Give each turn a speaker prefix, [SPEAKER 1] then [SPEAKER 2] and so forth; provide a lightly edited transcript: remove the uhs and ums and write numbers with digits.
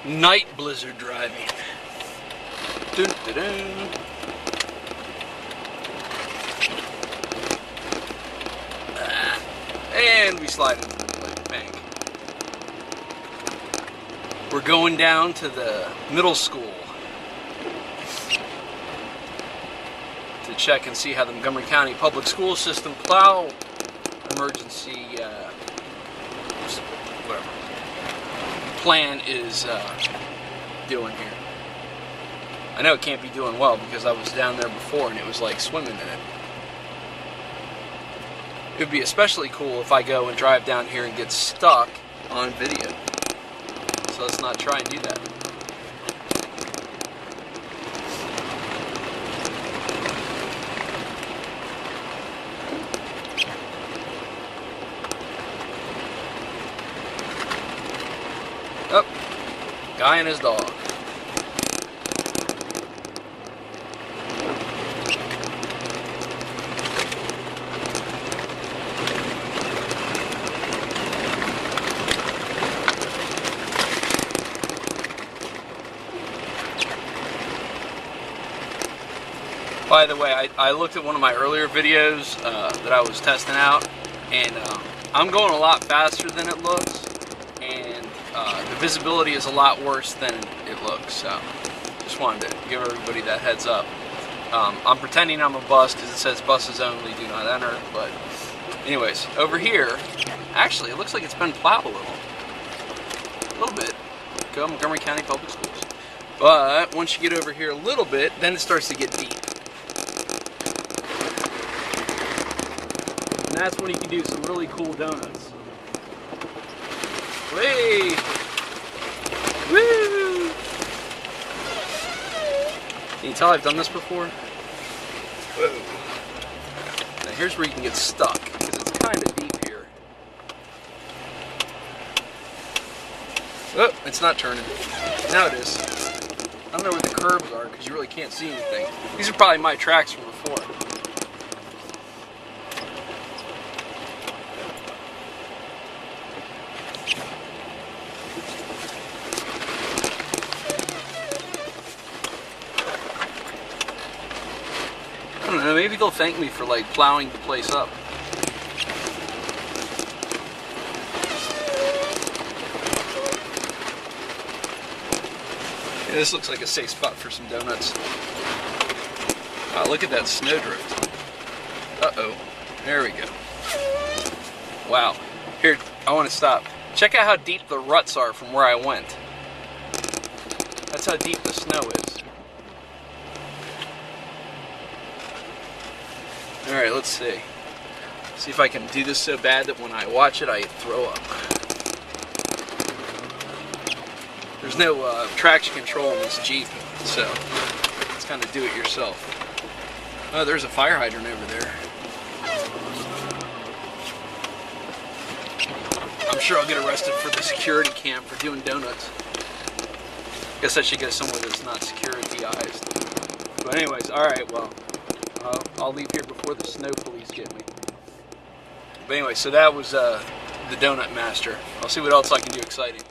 [SPEAKER 1] Night blizzard driving. Dun, dun, dun. And we slide into the bank. We're going down to the middle school to check and see how the Montgomery County Public School System plow emergency whatever plan is doing here. I know it can't be doing well because I was down there before and it was like swimming in it. It would be especially cool if I go and drive down here and get stuck on video. So let's not try and do that. Oh, guy and his dog. By the way, I looked at one of my earlier videos that I was testing out, and I'm going a lot faster than it looks, and the visibility is a lot worse than it looks, so just wanted to give everybody that heads up. I'm pretending I'm a bus because it says buses only, do not enter, but anyways, over here, actually it looks like it's been plowed a little bit. Go Montgomery County Public Schools. But once you get over here a little bit, then it starts to get deep. And that's when you can do some really cool donuts. Way! Woo! Can you tell I've done this before? Whoa. Now here's where you can get stuck, because it's kind of deep here. Oh, it's not turning. Now it is. I don't know where the curbs are, because you really can't see anything. These are probably my tracks from before. I don't know, maybe they'll thank me for like plowing the place up. Yeah, this looks like a safe spot for some donuts. Wow, look at that snowdrift. Uh-oh, there we go. Wow, here, I want to stop. Check out how deep the ruts are from where I went. That's how deep the snow is. Alright, let's see. See if I can do this so bad that when I watch it, I throw up. There's no traction control in this Jeep, so it's kind of do it yourself. Oh, there's a fire hydrant over there. I'm sure I'll get arrested for the security cam for doing donuts. Guess I should go somewhere that's not securitized. But anyways, alright, well. I'll leave here before the snow police get me. But anyway, so that was the Donut Master. I'll see what else I can do exciting.